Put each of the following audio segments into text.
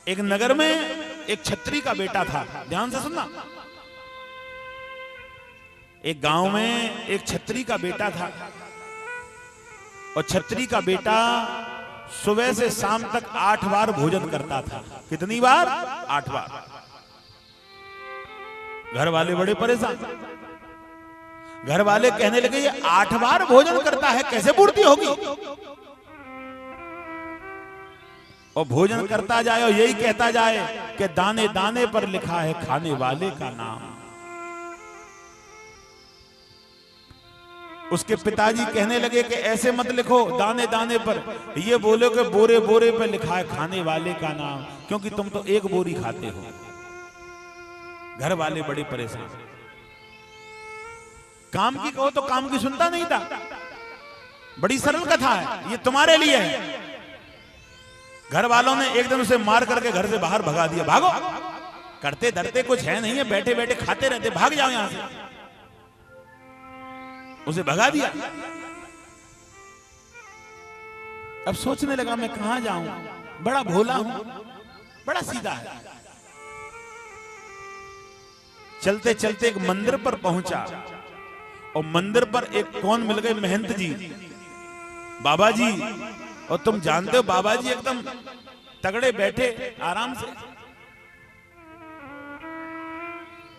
एक नगर में एक छत्री का बेटा था, ध्यान से सुनना। एक गांव में एक छत्री का बेटा था और छत्री का बेटा सुबह से शाम तक 8 बार भोजन करता था। कितनी बार? 8 बार। घर वाले बड़े परेशान। घर वाले कहने लगे ये 8 बार भोजन करता है, कैसे पूर्ति होगी? और भोजन करता जाए और यही कहता जाए कि दाने दाने पर लिखा है खाने वाले का नाम। उसके पिताजी कहने लगे कि ऐसे मत लिखो दाने दाने पर, ये बोलो कि बोरे बोरे पर लिखा है खाने वाले का नाम, क्योंकि तुम तो एक बोरी खाते हो। घर वाले बड़े परेशान। काम की कहो तो काम की सुनता नहीं था। बड़ी सरल कथा है, ये तुम्हारे लिए है। घर वालों ने एकदम से मार करके घर से बाहर भगा दिया। भागो, करते धरते कुछ है नहीं है, बैठे बैठे खाते रहते, भाग जाओ यहां से। उसे भगा दिया। अब सोचने लगा मैं कहां जाऊं, बड़ा भोला हूं, बड़ा सीधा है। चलते चलते एक मंदिर पर पहुंचा और मंदिर पर एक कौन मिल गए? महंत जी, बाबा जी। और तुम जानते हो बाबा जी एकदम तगड़े बैठे आराम से।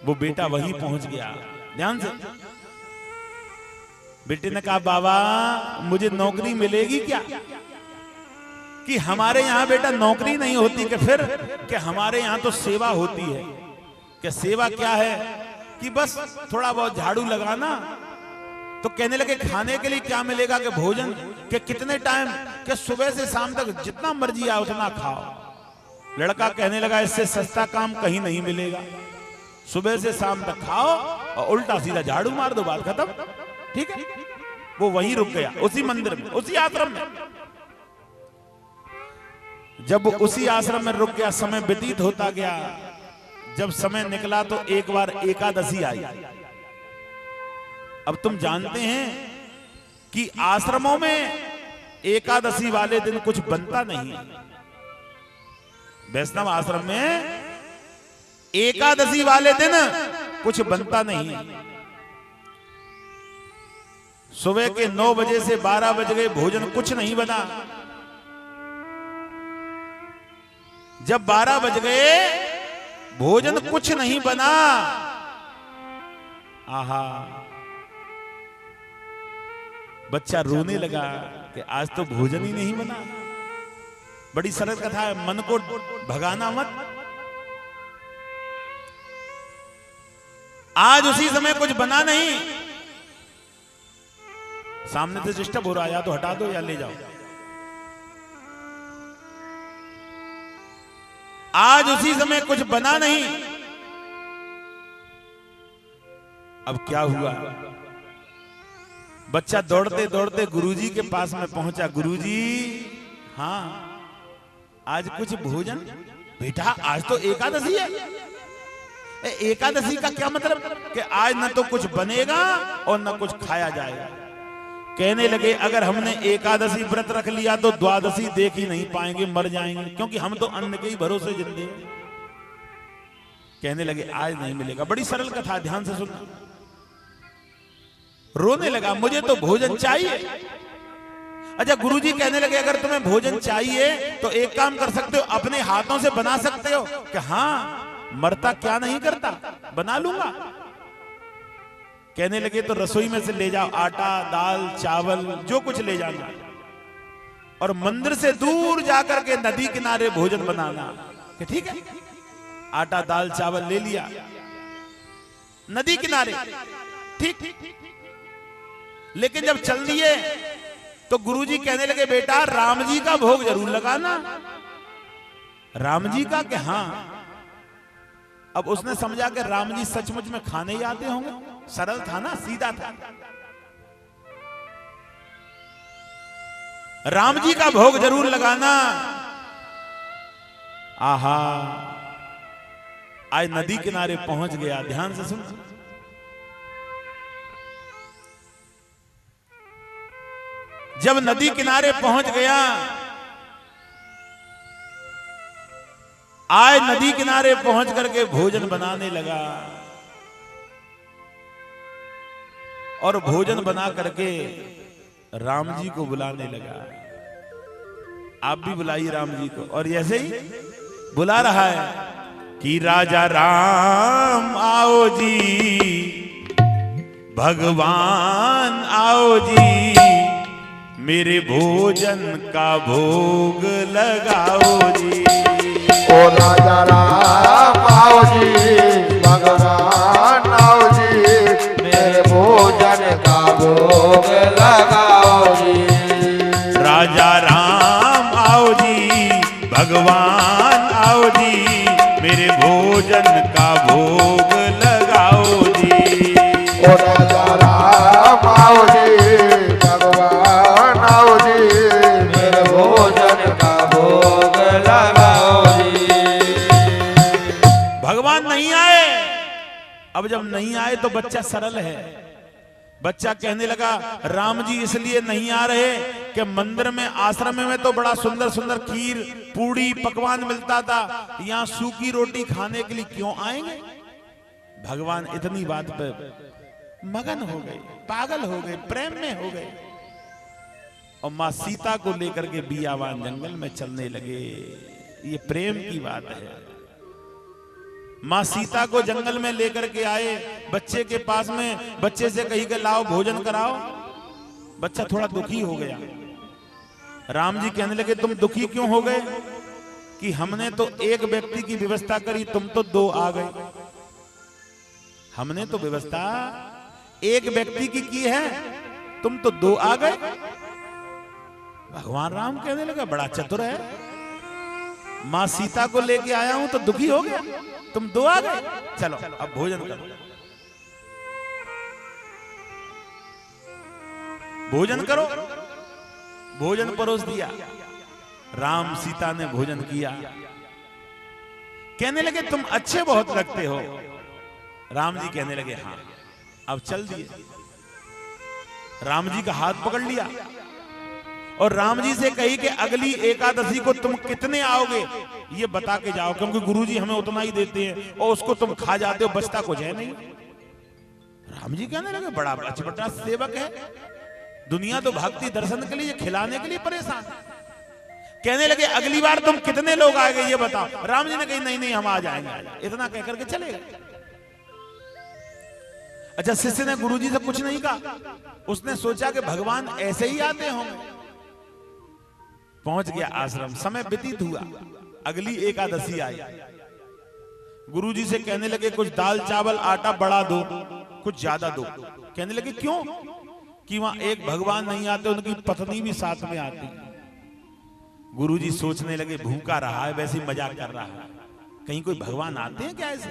वो बेटा वहीं पहुंच गया, ध्यान से। बेटे ने कहा बाबा मुझे नौकरी मिलेगी क्या? कि हमारे यहां बेटा नौकरी नहीं होती कि फिर कि हमारे यहां तो सेवा होती है। कि सेवा क्या है? कि बस थोड़ा बहुत झाड़ू लगाना। तो कहने लगे खाने के लिए क्या मिलेगा? कि भोजन। कि कितने टाइम? कि सुबह से शाम तक जितना मर्जी आए उतना खाओ। लड़का कहने लगा इससे सस्ता काम कहीं नहीं मिलेगा। सुबह से शाम तक खाओ और उल्टा सीधा झाड़ू मार दो, बात खत्म। ठीक है। वो वहीं रुक गया, उसी मंदिर में, उसी आश्रम में। जब उसी आश्रम में रुक गया, समय व्यतीत होता गया। जब समय निकला तो एक बार एकादशी आई। अब तुम जानते हैं कि आश्रमों में एकादशी वाले दिन कुछ बनता नहीं है। वैष्णव आश्रम में एकादशी वाले दिन कुछ बनता नहीं है। सुबह के 9 बजे से 12 बज गए, भोजन कुछ नहीं बना। जब 12 बज गए, भोजन कुछ नहीं बना। आहा, बच्चा रोने लगा कि आज तो भोजन ही नहीं बना। बड़ी सरल कथा है, मन को भगाना मत। आज उसी समय कुछ बना नहीं। सामने से डिस्टर्ब हो रहा है, या तो हटा दो या ले जाओ। आज उसी समय कुछ बना नहीं। अब क्या हुआ? बच्चा दौड़ते दौड़ते गुरुजी के पास में पहुंचा। गुरुजी, हाँ आज कुछ भोजन? बेटा आज तो एकादशी है। एकादशी का क्या मतलब? कि आज न तो कुछ बनेगा और न कुछ खाया जाएगा। कहने लगे अगर हमने एकादशी व्रत रख लिया तो द्वादशी देख ही नहीं पाएंगे, मर जाएंगे, क्योंकि हम तो अन्न के ही भरोसे जिंदे हैं। कहने लगे आज नहीं मिलेगा। बड़ी सरल कथा, ध्यान से सुनना। रोने लगा, मुझे तो भोजन चाहिए। अच्छा, गुरुजी कहने लगे अगर तुम्हें भोजन चाहिए तो एक काम कर सकते हो, अपने हाथों से बना सकते हो। कि हाँ, मरता क्या नहीं करता, बना लूंगा। कहने लगे तो रसोई में से ले जाओ आटा, दाल, चावल, जो कुछ ले जाना, और मंदिर से दूर जाकर के नदी किनारे भोजन बनाना। कि ठीक है। आटा, दाल, चावल ले लिया, नदी किनारे, ठीक। लेकिन जब चल दिए तो गुरुजी कहने लगे बेटा राम जी का भोग जरूर लगाना। राम जी का? कि हाँ। अब उसने समझा कि राम जी सचमुच में खाने ही आते होंगे। सरल था ना, सीधा था। राम जी का भोग जरूर लगाना। आहा, आज नदी किनारे पहुंच गया। ध्यान से सुन। जब नदी किनारे पहुंच गया आए नदी किनारे पहुंच करके भोजन बनाने लगा और भोजन बना करके राम जी को बुलाने लगा। आप भी बुलाइए राम जी को। और ऐसे ही बुला रहा है कि राजा राम आओ जी, भगवान आओ जी, मेरे भोजन का भोग लगाओ जी। ओ राजा राम आओ जी, भगवान आओ जी, मेरे भोजन का भोग लगाओ जी। राजा राम आओ जी, भगवान आओ जी, मेरे भोजन का भोग लगाओ जी। ओ राजा राम आओ जी, भगवान आओ जी, मेरे भोजन का भोग लगाओ जी। भगवान नहीं आए। अब जब नहीं आए तो बच्चा सरल है। बच्चा कहने लगा राम जी इसलिए नहीं आ रहे कि मंदिर में आश्रम में तो बड़ा सुंदर सुंदर खीर पूड़ी पकवान मिलता था, यहाँ सूखी रोटी खाने के लिए क्यों आएंगे। भगवान इतनी बात पे मगन हो गए, पागल हो गए, प्रेम में हो गए और मां सीता को लेकर के बियावान जंगल में चलने लगे। ये प्रेम की बात है। मां सीता को जंगल में लेकर के आए, बच्चे के पास में, बच्चे से कही के लाओ भोजन कराओ। बच्चा थोड़ा दुखी हो गया। राम जी कहने लगे तुम दुखी क्यों हो गए कि हमने तो एक व्यक्ति की व्यवस्था करी, तुम तो दो आ गए। हमने तो व्यवस्था एक व्यक्ति की है, तुम तो दो आ गए। भगवान राम कहने लगा बड़ा चतुर है, मां सीता को लेके आया हूं तो दुखी हो गया, तुम दो आ गए। चलो अब भोजन करो। भोजन करो। भोजन परोस दिया। राम सीता ने भोजन किया। कहने लगे तुम अच्छे बहुत लगते हो। राम जी कहने लगे हाँ। अब चल दिए। राम जी का हाथ पकड़ लिया और राम जी से कही कि अगली एकादशी को तुम कितने आओगे ये बता के जाओ, क्योंकि गुरुजी हमें उतना ही देते हैं और उसको तुम खा जाते हो, बचता कुछ है नहीं। राम जी कहने लगे बड़ा बड़ा सेवक है, दुनिया तो भक्ति दर्शन के लिए, खिलाने के लिए परेशान। कहने लगे अगली बार तुम कितने लोग आएंगे ये बताओ। राम जी ने कही नहीं नहीं हम आ जाएंगे। इतना कह करके चले गए। अच्छा, शिष्य ने गुरुजी से कुछ नहीं कहा। उसने सोचा कि भगवान ऐसे ही आते होंगे। पहुंच गया आश्रम। समय व्यतीत हुआ। अगली एकादशी आई। गुरुजी से कहने लगे कुछ दाल चावल आटा बढ़ा दो, कुछ ज्यादा दो। कहने लगे क्यों? कि वहां एक भगवान नहीं आते, उनकी पत्नी भी साथ में आती। गुरुजी सोचने लगे भूखा रहा है, वैसे ही मजाक कर रहा है, कहीं कोई भगवान आते हैं क्या ऐसे।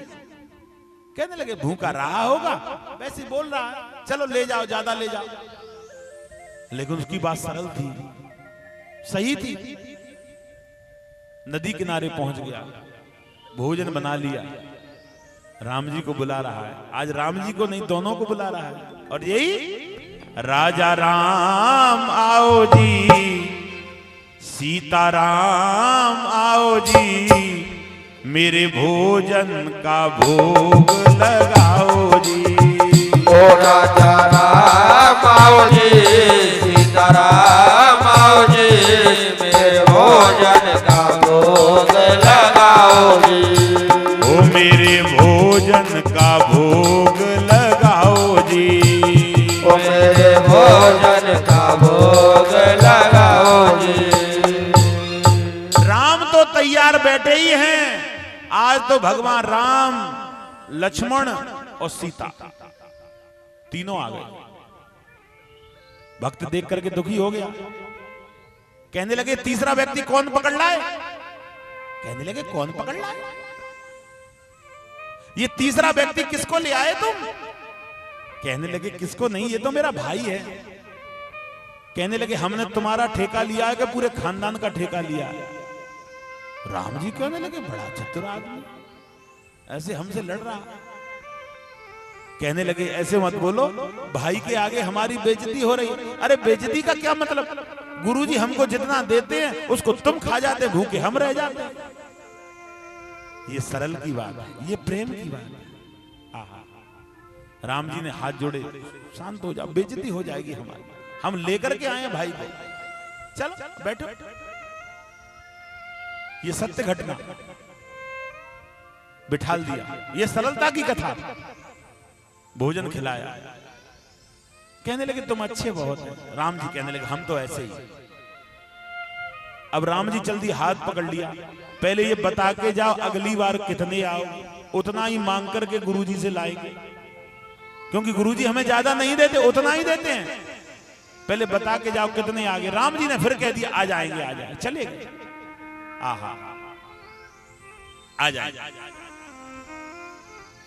कहने लगे भूखा रहा होगा, वैसे ही बोल रहा है, चलो ले जाओ, ज्यादा ले जाओ। लेकिन उसकी बात सरल थी, सही थी। नदी किनारे पहुंच गया, भोजन बना लिया, राम जी को बुला रहा है। आज राम जी को नहीं, दोनों को बुला रहा है। और यही राजा राम आओ जी, सीता राम आओ जी, मेरे भोजन का भोग लगाओ जी। ओ राजा राम आओ जी, सीता राम आओ जी, मेरे भोजन का भोग लगाओ जी। ओ मेरे भोजन का भोग लगाओ जी। ओ मेरे भोजन का भोग लगाओ जी। राम तो तैयार बैठे ही हैं। आज तो भगवान राम, लक्ष्मण और सीता तीनों आ गए। भक्त देख करके दुखी हो गया। कहने लगे तीसरा व्यक्ति कौन पकड़ लाए। कहने लगे कौन पकड़ लाए, ये तीसरा व्यक्ति किसको ले आए तुम। कहने लगे किसको नहीं, ये तो मेरा भाई है। कहने लगे हमने तुम्हारा ठेका लिया है कि पूरे खानदान का ठेका लिया है। राम जी कहने लगे बड़ा चतुर आदमी, ऐसे हमसे लड़ रहा। कहने लगे ऐसे मत बोलो, भाई के आगे हमारी बेइज्जती हो रही। अरे बेइज्जती का क्या मतलब, गुरुजी हमको जितना देते हैं उसको तुम खा जाते, भूखे हम रह जाते। ये सरल की बात है, ये प्रेम की बात है। आहा, राम जी ने हाथ जोड़े, शांत हो जाओ, बेइज्जती हो जाएगी हमारी, हम लेकर के आए हैं भाई को, चलो बैठो। ये सत्य घटना, बिठाल दिया, ये सरलता की कथा। भोजन खिलाया, कहने लगे तुम अच्छे बहुत हैं। राम जी कहने लगे हम तो ऐसे ही। अब राम जी जल्दी हाथ पकड़ लिया, पहले ये बता के जाओ अगली बार कितने आओ, उतना ही मांग करके गुरुजी से लाएंगे, क्योंकि गुरुजी हमें ज्यादा नहीं देते, उतना ही देते हैं। पहले बता के जाओ कितने आ गए। राम जी ने फिर कह दिया आ जाएंगे, आ जाएंगे, चले गए। आहा, आ जाएंगे।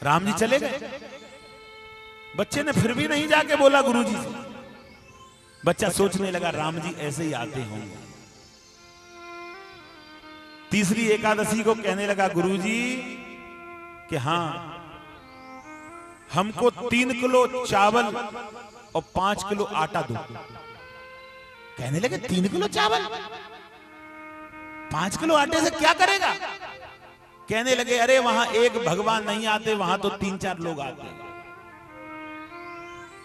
राम जी चले गए। बच्चे ने फिर भी नहीं जाके बोला गुरुजी से। बच्चा सोचने लगा राम जी ऐसे ही आते होंगे। तीसरी एकादशी को कहने लगा गुरुजी कि हाँ, हमको 3 किलो चावल और 5 किलो आटा दो। कहने लगे 3 किलो चावल 5 किलो आटे से क्या करेगा? कहने लगे अरे वहां एक भगवान नहीं आते, वहां तो 3-4 लोग आते।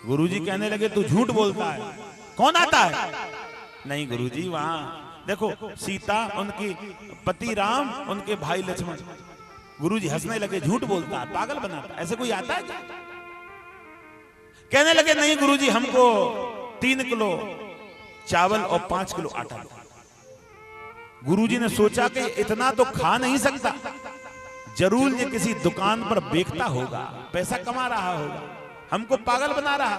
गुरुजी कहने लगे तू झूठ बोलता है, कौन आता है? नहीं गुरुजी, वहां देखो सीता, उनकी पति राम, उनके भाई लक्ष्मण। गुरुजी हंसने लगे, झूठ बोलता है, पागल बनाता, ऐसे कोई आता है क्या? कहने लगे नहीं गुरुजी, हमको 3 किलो चावल और 5 किलो आटा दो। गुरुजी ने सोचा कि इतना तो खा नहीं सकता, जरूर ये किसी दुकान पर बेचता होगा, पैसा कमा रहा होगा, हमको पागल बना रहा।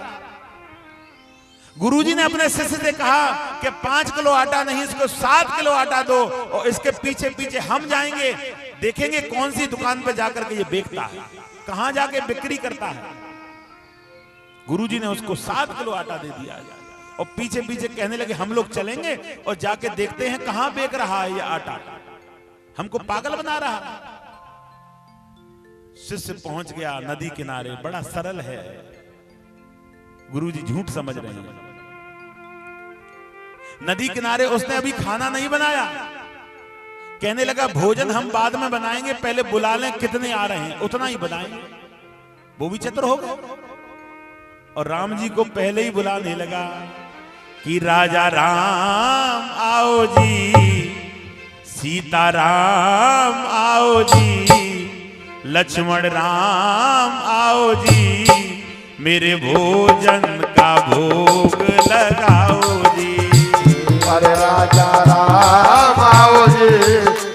गुरुजी ने अपने शिष्य से कहा कि 5 किलो आटा नहीं, इसको 7 किलो आटा दो, और इसके पीछे पीछे हम जाएंगे, देखेंगे कौन सी दुकान पर जाकर के ये बेचता है, कहां जाके बिक्री करता है। गुरुजी ने उसको 7 किलो आटा दे दिया, और पीछे पीछे कहने लगे हम लोग चलेंगे और जाके देखते हैं कहां बेच रहा है ये आटा, हमको पागल बना रहा। शिष्य पहुंच गया नदी किनारे, बड़ा सरल है, गुरुजी झूठ समझ रहे हैं। नदी किनारे उसने अभी खाना नहीं बनाया, कहने लगा भोजन हम बाद में बनाएंगे, पहले बुला लें कितने आ रहे हैं उतना ही बनाएंगे। वो भी चतुर हो गए और राम जी को पहले ही बुलाने लगा कि राजा राम आओ जी, सीता राम आओ जी, लक्ष्मण राम आओ जी, मेरे भोजन का भोग लगाओ जी। अरे राजा राम आओ जी,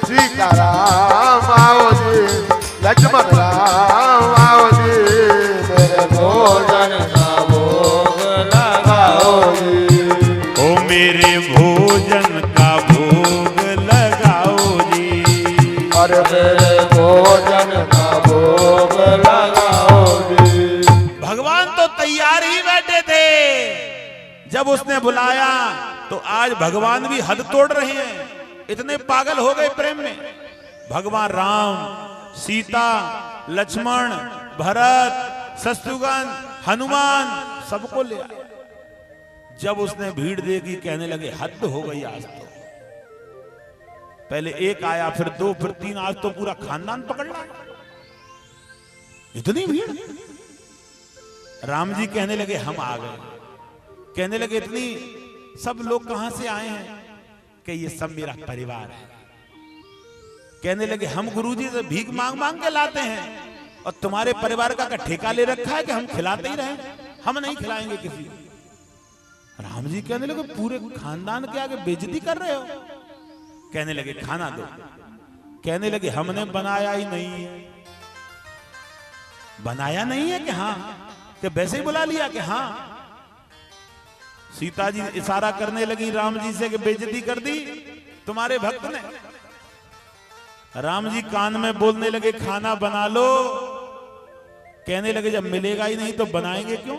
सीता राम आओ जी, लक्ष्मण राम आओ जी, मेरे भोजन का भोग लगाओ जी। ओ मेरे भोजन का भोग लगाओ जी। अरे मेरे भोजन का भोग लगाओ जी। भगवान तो तैयार ही बैठे थे, जब उसने बुलाया तो आज भगवान भी हद तोड़ रहे हैं, इतने पागल हो गए प्रेम में। भगवान राम, सीता, लक्ष्मण, भरत, शत्रुघ्न, हनुमान सबको ले आया। जब उसने भीड़ देखी कहने लगे हद हो गई आज तो। पहले एक आया, फिर 2, फिर 3, आज तो पूरा खानदान पकड़ना, इतनी भीड़। राम जी कहने लगे हम आ गए। कहने लगे इतनी सब लोग कहां से आए हैं? कि ये सब मेरा परिवार है। कहने लगे हम गुरुजी से भीख मांग मांग के लाते हैं, और तुम्हारे परिवार का ठेका ले रखा है कि हम खिलाते ही रहें, हम नहीं खिलाएंगे किसी को। राम जी कहने लगे पूरे खानदान के आगे बेइज्जती कर रहे हो। कहने लगे खाना दो। कहने लगे हमने बनाया ही नहीं है। बनाया नहीं है कि हाँ, कि वैसे ही बुला लिया कि हाँ। सीता जी इशारा करने लगी राम जी से कि बेइज्जती कर दी तुम्हारे भक्त ने। राम जी कान में बोलने लगे खाना बना लो। कहने लगे जब मिलेगा ही नहीं तो बनाएंगे क्यों?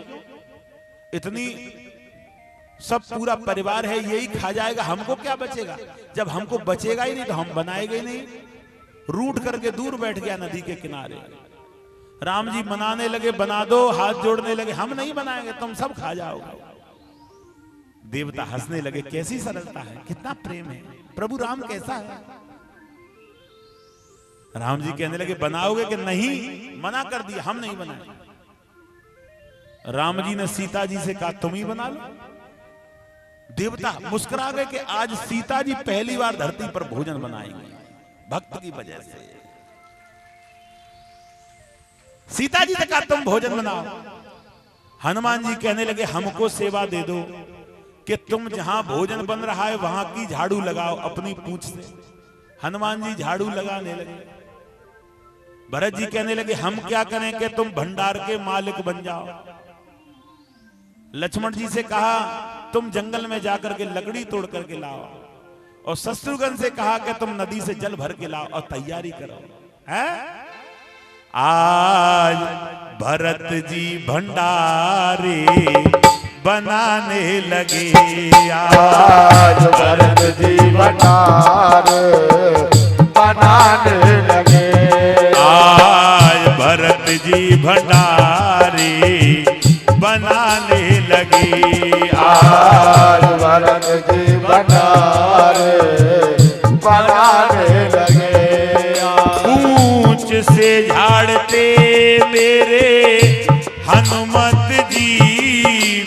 इतनी सब पूरा परिवार है, यही खा जाएगा, हमको क्या बचेगा? जब हमको बचेगा ही नहीं तो हम बनाएंगे ही नहीं। रूठ करके दूर बैठ गया नदी के किनारे। राम जी मनाने लगे बना दो, हाथ जोड़ने लगे हम नहीं बनाएंगे, तुम सब खा जाओगे। देवता हंसने लगे, कैसी सरलता है, कितना प्रेम है, प्रभु राम कैसा है। राम जी कहने लगे बनाओगे कि नहीं? मना कर दिया, हम नहीं बनाए। राम जी ने सीता जी से कहा तुम ही बना लो। देवता मुस्कुरा गए कि आज सीता जी पहली बार धरती पर भोजन बनाएंगे भक्त की वजह से। सीता जी ने कहा तुम भोजन बनाओ। हनुमान जी कहने लगे हमको सेवा दे दो कि तुम जहां भोजन बन रहा है वहां की झाड़ू लगाओ अपनी पूंछ से। हनुमान जी झाड़ू लगाने लगे। भरत जी कहने लगे हम क्या करें कि तुम भंडार के मालिक बन जाओ। लक्ष्मण जी से कहा तुम जंगल में जाकर के लकड़ी तोड़ करके लाओ। और शत्रुघ्न से कहा कि तुम नदी से जल भर के लाओ और तैयारी करो। है आज भरत जी भंडारे बनाने लगे। आज भरत जी भंडारे बनाने लगे। आज भरत जी भंडारे बनाने लगे। आज भरत जी भंडारे बनाने लगे। पूंछ से झाड़ते मेरे हनुमत जी।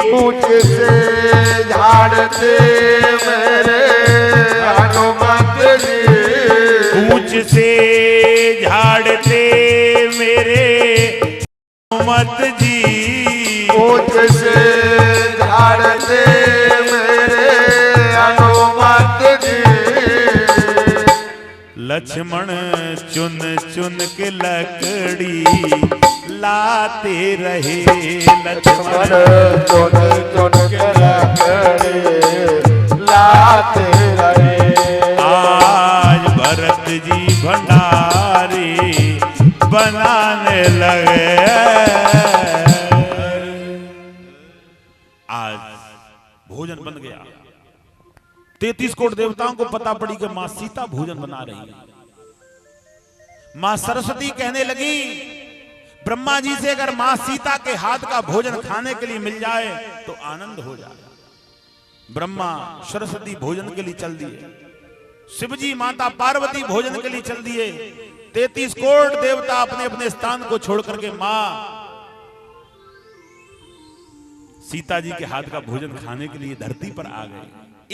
पूंछ से झाड़ते मेरे हनुमत जी। पूंछ से झाड़ते मेरे हनुमत जी। पूंछ से झाड़ते मेरे हनुमत जी। लक्ष्मण चुन चुन के लकड़ी लाते रहे। लक्ष्मण चुन चुन के लकड़ी लाते रहे। आज भरत जी भंडारे बनाने लगे। आज भोजन बन गया। 33 करोड़ देवताओं को पता पड़ी कि मां सीता भोजन बना रही है। मां सरस्वती कहने लगी ब्रह्मा जी से अगर मां सीता के हाथ का भोजन खाने के लिए मिल जाए तो आनंद हो जाए। ब्रह्मा सरस्वती भोजन के लिए चल दिए। शिवजी माता पार्वती भोजन के लिए चल दिए। 33 करोड़ देवता अपने अपने स्थान को छोड़ करके मां सीता जी के हाथ का भोजन खाने के लिए धरती पर आ गए।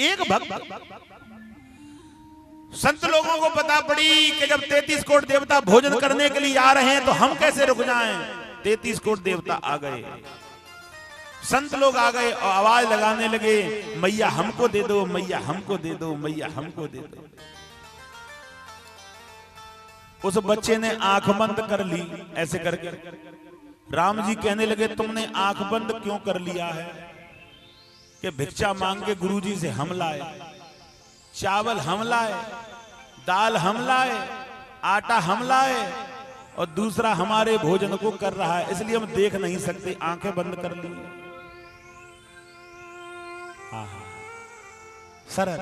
एक भक्त संत लोगों को पता पड़ी कि जब 33 करोड़ देवता भोजन करने के लिए आ रहे हैं तो हम कैसे रुक जाएं। 33 करोड़ देवता आ गए। संत लोग आ गए और आवाज लगाने लगे मैया हमको दे दो, मैया हमको दे दो, मैया हमको दे दो। उस बच्चे ने आंख बंद कर ली ऐसे करके। राम जी कहने लगे तुमने आंख बंद क्यों कर लिया है? कि भिक्षा मांग के गुरुजी से हम लाए, चावल हम लाए, दाल हम लाए, आटा हम लाए और दूसरा हमारे भोजन को कर रहा है, इसलिए हम देख नहीं सकते, आंखें बंद कर ली। सरल।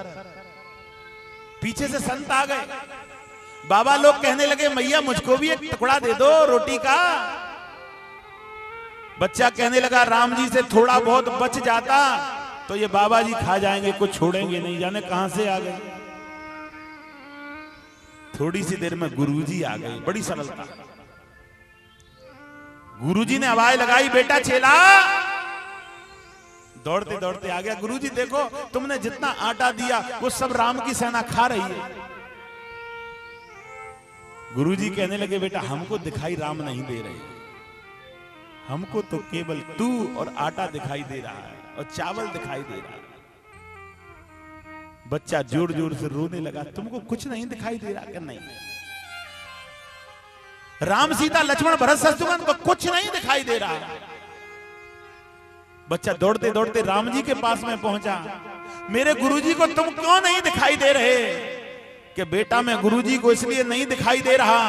पीछे से संत आ गए। बाबा लोग कहने लगे मैया मुझको भी एक टुकड़ा दे दो रोटी का। बच्चा कहने लगा राम जी से थोड़ा बहुत बच जाता तो ये बाबा जी खा जाएंगे, कुछ छोड़ेंगे नहीं। जाने कहां से आ गए। थोड़ी सी देर में गुरुजी आ गए। बड़ी सरलता। गुरुजी ने आवाज लगाई बेटा चेला। दौड़ते दौड़ते आ गया। गुरुजी देखो तुमने जितना आटा दिया वो सब राम की सेना खा रही है। गुरुजी कहने लगे बेटा हमको दिखाई राम नहीं दे रहे, हमको तो केवल तू और आटा दिखाई दे रहा है और चावल दिखाई दे रहा है। बच्चा जोर जोर से रोने लगा तुमको कुछ नहीं दिखाई दे रहा? क्या नहीं? राम सीता लक्ष्मण भरत शत्रुघ्न को कुछ नहीं दिखाई दे रहा। बच्चा दौड़ते दौड़ते राम जी के पास में पहुंचा। मेरे गुरुजी को तुम क्यों नहीं दिखाई दे रहे? कि बेटा मैं गुरुजी को इसलिए नहीं दिखाई दे रहा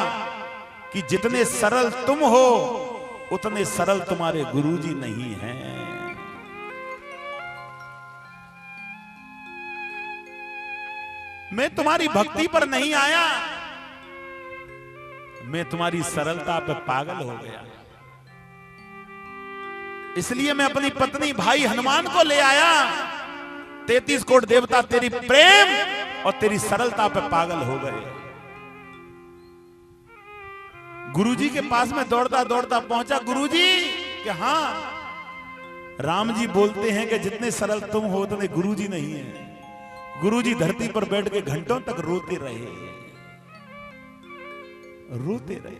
कि जितने सरल तुम हो उतने सरल तुम्हारे गुरुजी नहीं हैं। मैं तुम्हारी भक्ति पर नहीं आया, मैं तुम्हारी सरलता पे पागल हो गया। इसलिए मैं अपनी पत्नी भाई हनुमान को ले आया। 33 करोड़ देवता तेरी प्रेम और तेरी सरलता पे पागल हो गए। गुरुजी के पास में दौड़ता दौड़ता पहुंचा। गुरुजी कि हाँ, राम जी बोलते हैं कि जितने सरल तुम हो उतने गुरुजी नहीं है। गुरुजी धरती पर बैठ के घंटों तक रोते रहे, रोते रहे,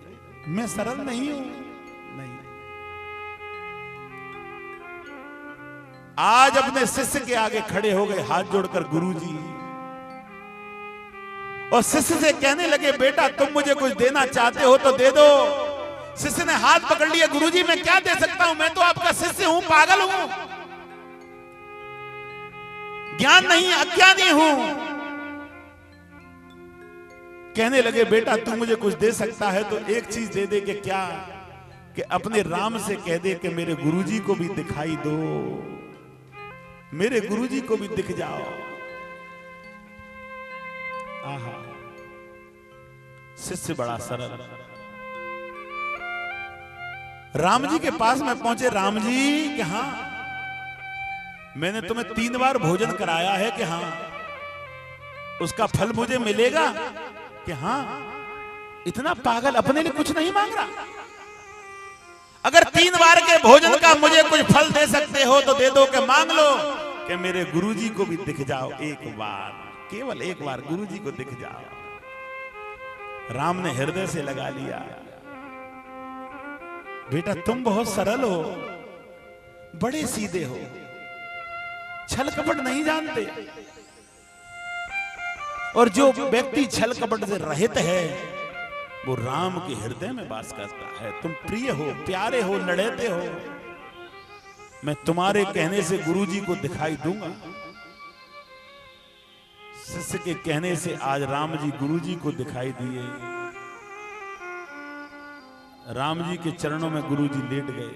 मैं सरल नहीं हूं। नहीं, आज अपने शिष्य के आगे खड़े हो गए हाथ जोड़कर गुरुजी, और शिष्य से कहने लगे बेटा तुम मुझे कुछ देना चाहते हो तो दे दो। शिष्य ने हाथ पकड़ लिया, गुरुजी मैं क्या दे सकता हूं, मैं तो आपका शिष्य हूं, पागल हूं, ज्ञान नहीं अज्ञानी हूं। कहने लगे बेटा तुम मुझे कुछ दे सकता है तो एक चीज दे दे। कि क्या? कि अपने राम से कह दे कि मेरे गुरुजी को भी दिखाई दो, मेरे गुरुजी को भी दिख जाओ। आहा, शिष्य बड़ा सरल। राम जी के पास में पहुंचे। राम जी कि हाँ, मैंने तुम्हें 3 बार भोजन कराया है कि हाँ, उसका फल मुझे मिलेगा? कि हाँ। इतना पागल, अपने लिए कुछ नहीं मांग रहा। अगर 3 बार के भोजन का मुझे कुछ फल दे सकते हो तो दे दो, कि मांग लो कि मेरे गुरुजी को भी दिख जाओ एक बार, केवल एक बार गुरुजी को दिख जाओ। राम ने हृदय से लगा लिया, बेटा तुम बहुत सरल हो, बड़े सीधे हो, छल कपट नहीं जानते। और जो व्यक्ति छल कपट से रहित है वो राम के हृदय में वास करता है। तुम प्रिय हो, प्यारे हो, लड़ते हो, मैं तुम्हारे कहने से गुरुजी को दिखाई दूंगा। शिष्य के कहने से आज राम जी गुरुजी को दिखाई दिए। राम जी के चरणों में गुरुजी लेट गए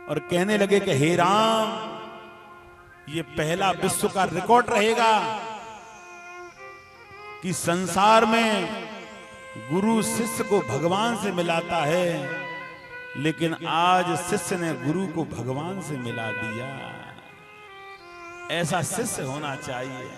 और कहने लगे कि हे राम, ये पहला विश्व का रिकॉर्ड रहेगा कि संसार में गुरु शिष्य को भगवान से मिलाता है, लेकिन आज शिष्य ने गुरु को भगवान से मिला दिया। ऐसा शिष्य होना चाहिए।